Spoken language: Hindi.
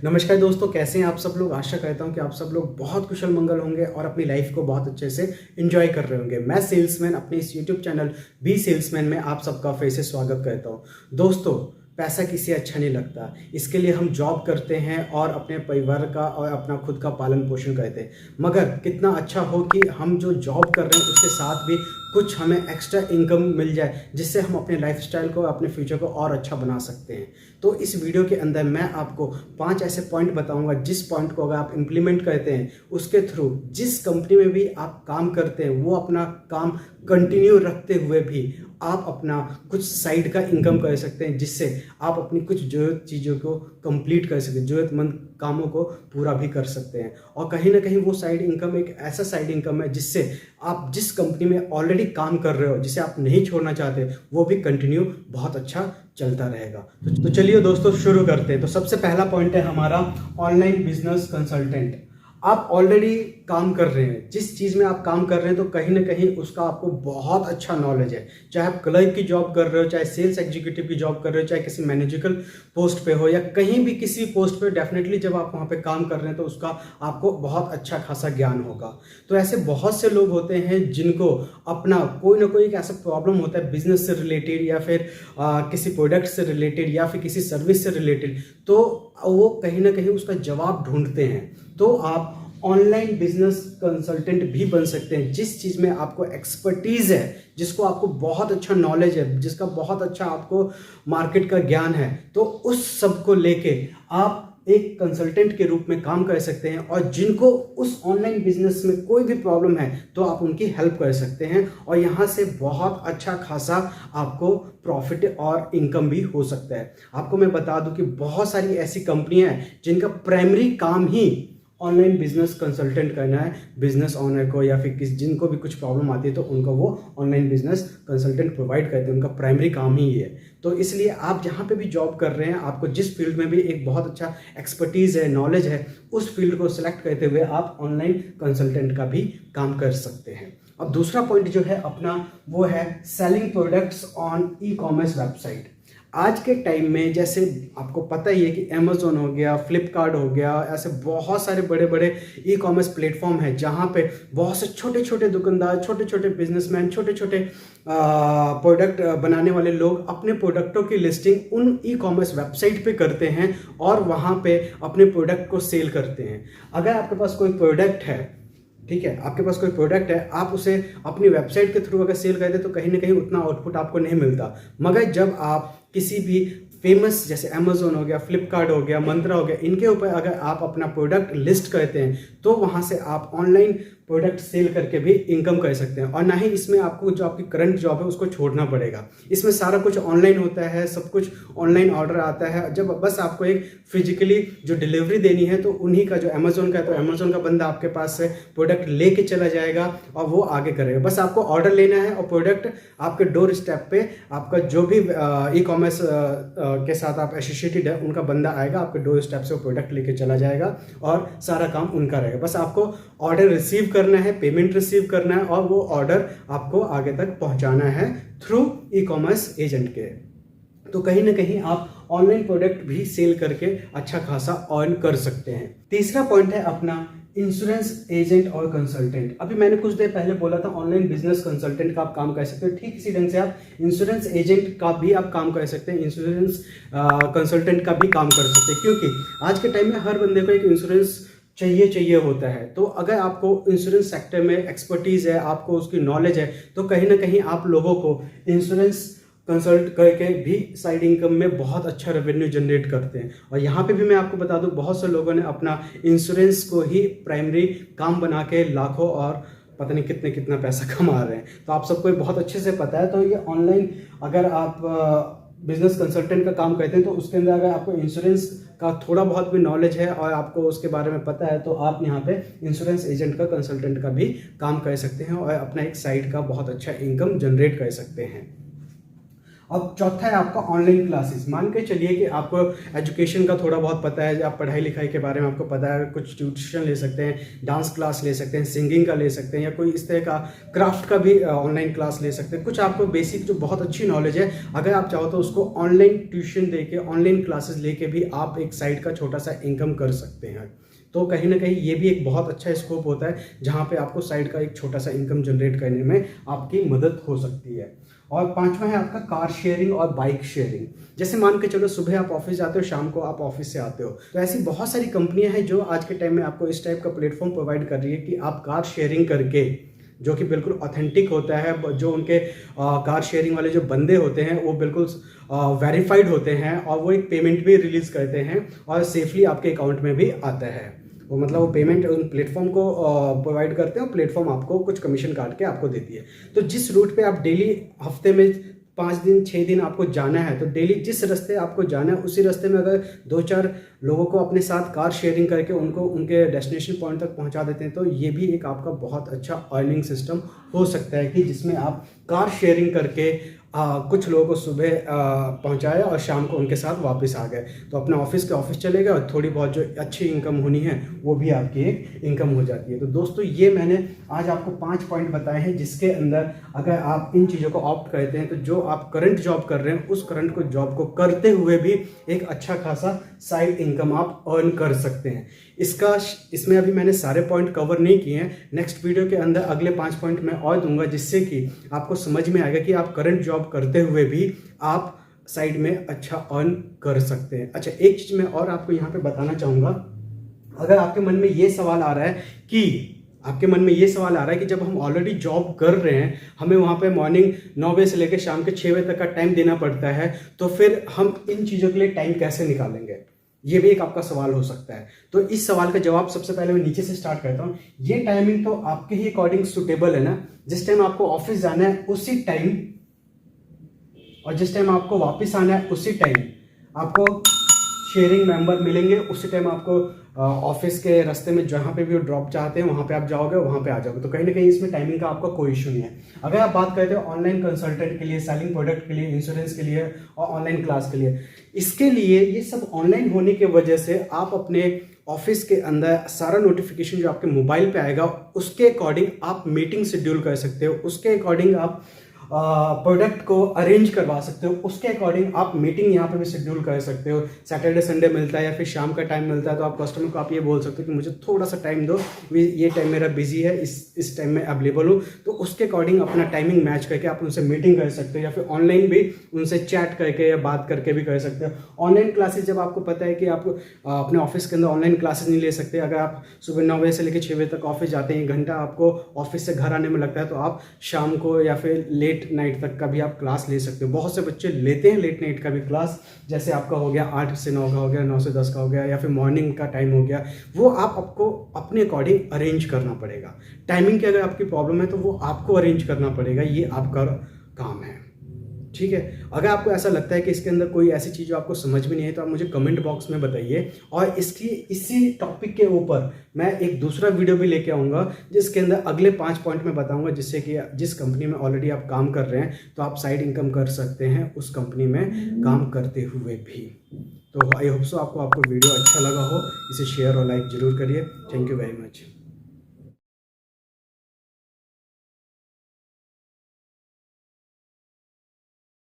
नमस्कार दोस्तों, कैसे हैं आप सब लोग। आशा करता हूं कि आप सब लोग बहुत कुशल मंगल होंगे और अपनी लाइफ को बहुत अच्छे से एंजॉय कर रहे होंगे। मैं सेल्समैन अपने इस यूट्यूब चैनल बी सेल्समैन में आप सबका फिर से स्वागत करता हूं। दोस्तों, पैसा किसी अच्छा नहीं लगता, इसके लिए हम जॉब करते हैं और अपने परिवार का और अपना खुद का पालन पोषण करते हैं। मगर कितना अच्छा हो कि हम जो जॉब कर रहे हैं उसके साथ भी कुछ हमें एक्स्ट्रा इनकम मिल जाए, जिससे हम अपने लाइफस्टाइल को, अपने फ्यूचर को और अच्छा बना सकते हैं। तो इस वीडियो के अंदर मैं आपको 5 ऐसे पॉइंट बताऊंगा, जिस पॉइंट को अगर आप इम्प्लीमेंट करते हैं, उसके थ्रू जिस कंपनी में भी आप काम करते हैं वो अपना काम कंटिन्यू रखते हुए भी आप अपना कुछ साइड का इनकम कर सकते हैं, जिससे आप अपनी कुछ जरूरत चीज़ों को कंप्लीट कर सकते हैं, जरूरतमंद कामों को पूरा भी कर सकते हैं। और कहीं ना कहीं वो साइड इनकम एक ऐसा साइड इनकम है जिससे आप जिस कंपनी में ऑलरेडी काम कर रहे हो, जिसे आप नहीं छोड़ना चाहते, वो भी कंटिन्यू बहुत अच्छा चलता रहेगा। तो चलिए दोस्तों, शुरू करते हैं। तो सबसे पहला पॉइंट है हमारा ऑनलाइन बिजनेस कंसल्टेंट। आप ऑलरेडी काम कर रहे हैं, जिस चीज़ में आप काम कर रहे हैं, तो कहीं ना कहीं उसका आपको बहुत अच्छा नॉलेज है। चाहे आप क्लर्क की जॉब कर रहे हो, चाहे सेल्स एग्जीक्यूटिव की जॉब कर रहे हो, चाहे किसी मैनेजरियल पोस्ट पे हो या कहीं भी किसी पोस्ट पे, डेफिनेटली जब आप वहाँ पे काम कर रहे हैं तो उसका आपको बहुत अच्छा खासा ज्ञान होगा। तो ऐसे बहुत से लोग होते हैं जिनको अपना कोई ना कोई एक ऐसा प्रॉब्लम होता है बिजनेस से रिलेटेड या फिर किसी प्रोडक्ट से रिलेटेड या फिर किसी सर्विस से रिलेटेड, तो वो कहीं ना कहीं उसका जवाब ढूंढते हैं। तो आप ऑनलाइन बिजनेस कंसल्टेंट भी बन सकते हैं। जिस चीज़ में आपको एक्सपर्टीज़ है, जिसको आपको बहुत अच्छा नॉलेज है, जिसका बहुत अच्छा आपको मार्केट का ज्ञान है, तो उस सब को लेके आप एक कंसल्टेंट के रूप में काम कर सकते हैं। और जिनको उस ऑनलाइन बिजनेस में कोई भी प्रॉब्लम है तो आप उनकी हेल्प कर सकते हैं, और यहाँ से बहुत अच्छा खासा आपको प्रॉफिट और इनकम भी हो सकता है। आपको मैं बता दूं कि बहुत सारी ऐसी कंपनियां हैं जिनका प्राइमरी काम ही ऑनलाइन बिजनेस कंसल्टेंट करना है बिजनेस ओनर को, या फिर जिनको भी कुछ प्रॉब्लम आती है तो उनको वो ऑनलाइन बिजनेस कंसल्टेंट प्रोवाइड करते हैं। उनका प्राइमरी काम ही ये है। तो इसलिए आप जहाँ पे भी जॉब कर रहे हैं, आपको जिस फील्ड में भी एक बहुत अच्छा एक्सपर्टीज़ है, नॉलेज है, उस फील्ड को सिलेक्ट करते हुए आप ऑनलाइन कंसल्टेंट का भी काम कर सकते हैं। अब दूसरा पॉइंट जो है अपना, वो है selling products on e commerce website. आज के टाइम में जैसे आपको पता ही है कि अमेज़ॉन हो गया, फ्लिपकार्ट हो गया, ऐसे बहुत सारे बड़े बड़े ई कॉमर्स प्लेटफॉर्म है जहाँ पे बहुत से छोटे छोटे दुकानदार, छोटे छोटे बिजनेसमैन, छोटे छोटे प्रोडक्ट बनाने वाले लोग अपने प्रोडक्टों की लिस्टिंग उन ई कॉमर्स वेबसाइट पे करते हैं और वहाँ पे अपने प्रोडक्ट को सेल करते हैं। अगर आपके पास कोई प्रोडक्ट है, ठीक है, आपके पास कोई प्रोडक्ट है, आप उसे अपनी वेबसाइट के थ्रू अगर सेल करते तो कहीं ना कहीं उतना आउटपुट आपको नहीं मिलता। मगर जब आप किसी भी फेमस जैसे अमेज़ॉन हो गया, फ्लिपकार्ट हो गया, मंत्रा हो गया, इनके ऊपर अगर आप अपना प्रोडक्ट लिस्ट करते हैं तो वहाँ से आप ऑनलाइन प्रोडक्ट सेल करके भी इनकम कर सकते हैं। और ना ही इसमें आपको जो आपकी करंट जॉब है उसको छोड़ना पड़ेगा। इसमें सारा कुछ ऑनलाइन होता है, सब कुछ ऑनलाइन ऑर्डर आता है। जब बस आपको एक फिजिकली जो डिलीवरी देनी है तो उन्हीं का, जो अमेज़ॉन का है तो अमेज़ॉन का बंदा आपके पास से प्रोडक्ट लेके चला जाएगा और वो आगे करेगा। बस आपको ऑर्डर लेना है और प्रोडक्ट आपके डोर स्टेप पे, आपका जो भी ई कॉमर्स के साथ आप एसोसिएटेड है उनका बंदा आएगा, आपके डोर स्टेप से वो प्रोडक्ट लेके चला जाएगा और सारा काम उनका रहेगा। बस आपको ऑर्डर रिसीव करना है, पेमेंट रिसीव करना है और वो ऑर्डर आपको आगे तक पहुंचाना है थ्रू ई कॉमर्स एजेंट के। तो कहीं ना कहीं आप ऑनलाइन प्रोडक्ट भी सेल करके अच्छा खासा अर्न कर सकते हैं। तीसरा पॉइंट है अपना इंश्योरेंस एजेंट और कंसल्टेंट। अभी मैंने कुछ देर पहले बोला था ऑनलाइन बिजनेस कंसल्टेंट का आप काम कर सकते हो, ठीक इसी ढंग से आप इंश्योरेंस एजेंट का भी आप काम कर सकते हैं, इंश्योरेंस कंसल्टेंट का भी काम कर सकते हैं। क्योंकि आज के टाइम में हर बंदे को एक इंश्योरेंस चाहिए होता है। तो अगर आपको इंश्योरेंस सेक्टर में एक्सपर्टीज़ है, आपको उसकी नॉलेज है, तो कहीं ना कहीं आप लोगों को इंश्योरेंस कंसल्ट करके भी साइड इनकम में बहुत अच्छा रेवेन्यू जनरेट करते हैं। और यहाँ पे भी मैं आपको बता दूँ, बहुत से लोगों ने अपना इंश्योरेंस को ही प्राइमरी काम बना के लाखों और पता नहीं कितना पैसा कमा रहे हैं। तो आप सबको बहुत अच्छे से पता है। तो ये ऑनलाइन अगर आप बिजनेस कंसल्टेंट का काम करते हैं तो उसके अंदर अगर आपको इंश्योरेंस का थोड़ा बहुत भी नॉलेज है और आपको उसके बारे में पता है तो आप यहाँ पे इंश्योरेंस एजेंट का, कंसल्टेंट का भी काम कर सकते हैं और अपना एक साइड का बहुत अच्छा इनकम जनरेट कर सकते हैं। अब चौथा है आपका ऑनलाइन क्लासेस। मान के चलिए कि आपको एजुकेशन का थोड़ा बहुत पता है, आप पढ़ाई लिखाई के बारे में आपको पता है, कुछ ट्यूशन ले सकते हैं, डांस क्लास ले सकते हैं, सिंगिंग का ले सकते हैं, या कोई इस तरह का क्राफ्ट का भी ऑनलाइन क्लास ले सकते हैं। कुछ आपको बेसिक जो बहुत अच्छी नॉलेज है, अगर आप चाहो तो उसको ऑनलाइन ट्यूशन दे के, ऑनलाइन क्लासेस लेके भी आप एक साइड का छोटा सा इनकम कर सकते हैं। तो कहीं ना कहीं ये भी एक बहुत अच्छा स्कोप होता है जहाँ पे आपको साइड का एक छोटा सा इनकम जनरेट करने में आपकी मदद हो सकती है। और पांचवा है आपका कार शेयरिंग और बाइक शेयरिंग। जैसे मान के चलो सुबह आप ऑफिस जाते हो, शाम को आप ऑफिस से आते हो, तो ऐसी बहुत सारी कंपनियां हैं जो आज के टाइम में आपको इस टाइप का प्लेटफॉर्म प्रोवाइड कर रही है कि आप कार शेयरिंग करके, जो कि बिल्कुल ऑथेंटिक होता है, जो उनके कार शेयरिंग वाले जो बंदे होते हैं वो बिल्कुल वेरीफाइड होते हैं, और वो एक पेमेंट भी रिलीज करते हैं और सेफली आपके अकाउंट में भी आता है। वो मतलब वो पेमेंट उन प्लेटफॉर्म को प्रोवाइड करते हैं और प्लेटफॉर्म आपको कुछ कमीशन काट के आपको देती है। तो जिस रूट पे आप डेली हफ्ते में 5 दिन 6 दिन आपको जाना है, तो डेली जिस रास्ते आपको जाना है उसी रास्ते में अगर 2-4 लोगों को अपने साथ कार शेयरिंग करके उनको उनके डेस्टिनेशन पॉइंट तक पहुंचा देते हैं, तो ये भी एक आपका बहुत अच्छा अर्निंग सिस्टम हो सकता है कि जिसमें आप कार शेयरिंग करके कुछ लोगों को सुबह पहुंचाया और शाम को उनके साथ वापस आ गए, तो अपने ऑफिस के ऑफिस चले गए और थोड़ी बहुत जो अच्छी इनकम होनी है वो भी आपकी एक इनकम हो जाती है। तो दोस्तों ये मैंने आज आपको 5 पॉइंट बताए हैं जिसके अंदर अगर आप इन चीज़ों को ऑप्ट करते हैं तो जो आप करंट जॉब कर रहे हैं उस करंट को जॉब को करते हुए भी एक अच्छा खासा साइड इनकम आप अर्न कर सकते हैं। इसमें अभी मैंने सारे पॉइंट कवर नहीं किए हैं, नेक्स्ट वीडियो के अंदर अगले 5 पॉइंट मैं और दूंगा जिससे कि आपको समझ में आएगा कि आप करंट जॉब करते हुए भी आप साइड में अच्छा अर्न कर सकते हैं। अच्छा, एक चीज मैं और आपको यहाँ पे बताना चाहूंगा, अगर आपके मन में ये सवाल आ रहा है कि जब हम ऑलरेडी जॉब कर रहे हैं, हमें वहाँ पे मॉर्निंग 9 बजे से लेकर शाम के 6 बजे तक का टाइम देना पड़ता है, तो फिर हम इन चीज़ों के लिए टाइम कैसे निकालेंगे, ये भी एक आपका सवाल हो सकता है। तो इस सवाल का जवाब सबसे पहले मैं नीचे से स्टार्ट करता हूँ। ये टाइमिंग तो आपके ही अकॉर्डिंग सुटेबल है ना, जिस टाइम आपको ऑफिस जाना है उसी टाइम और जिस टाइम आपको वापस आना है उसी टाइम आपको शेयरिंग मेंबर मिलेंगे, उसी टाइम आपको ऑफिस के रास्ते में जहाँ पे भी ड्रॉप चाहते हैं वहाँ पे आप जाओगे, वहाँ पे आ जाओगे। तो कहीं ना कहीं इसमें टाइमिंग का आपका कोई इशू नहीं है। अगर आप बात करते हो ऑनलाइन कंसल्टेंट के लिए, सेलिंग प्रोडक्ट के लिए, इंश्योरेंस के लिए और ऑनलाइन क्लास के लिए, इसके लिए ये सब ऑनलाइन होने की वजह से आप अपने ऑफिस के अंदर सारा नोटिफिकेशन जो आपके मोबाइल पे आएगा उसके अकॉर्डिंग आप मीटिंग शेड्यूल कर सकते हो, उसके अकॉर्डिंग आप प्रोडक्ट को अरेंज करवा सकते हो, उसके अकॉर्डिंग आप मीटिंग यहाँ पे भी शेड्यूल कर सकते हो। सैटरडे संडे मिलता है या फिर शाम का टाइम मिलता है तो आप कस्टमर को आप ये बोल सकते हो कि मुझे थोड़ा सा टाइम दो, ये टाइम मेरा बिजी है, इस टाइम में अवेलेबल हूँ। तो उसके अकॉर्डिंग अपना टाइमिंग मैच करके आप उनसे मीटिंग कर सकते हो या फिर ऑनलाइन भी उनसे चैट करके या बात करके भी कर सकते हो। ऑनलाइन क्लासेस जब आपको पता है कि आप अपने ऑफिस के अंदर ऑनलाइन क्लासेस नहीं ले सकते, अगर आप सुबह 9 बजे से लेकर 6 बजे तक ऑफिस जाते हैं, 1 घंटा आपको ऑफिस से घर आने में लगता है, तो आप शाम को या फिर लेट नाइट तक का भी आप क्लास ले सकते हो। बहुत से बच्चे लेते हैं लेट नाइट का भी क्लास, जैसे आपका हो गया 8 से 9 का हो गया, 9 से 10 का हो गया, या फिर मॉर्निंग का टाइम हो गया। वो आपको अपने अकॉर्डिंग अरेंज करना पड़ेगा। टाइमिंग की अगर आपकी प्रॉब्लम है तो वो आपको अरेंज करना पड़ेगा, ये आपका काम है। ठीक है, अगर आपको ऐसा लगता है कि इसके अंदर कोई ऐसी चीज़ जो आपको समझ में नहीं है तो आप मुझे कमेंट बॉक्स में बताइए, और इसी टॉपिक के ऊपर मैं एक दूसरा वीडियो भी लेके आऊँगा जिसके अंदर अगले 5 पॉइंट में बताऊँगा, जिससे कि जिस कंपनी में ऑलरेडी आप काम कर रहे हैं तो आप साइड इनकम कर सकते हैं उस कंपनी में काम करते हुए भी। तो आई होप सो आपको वीडियो अच्छा लगा हो, इसे शेयर और लाइक जरूर करिए। Thank you very much.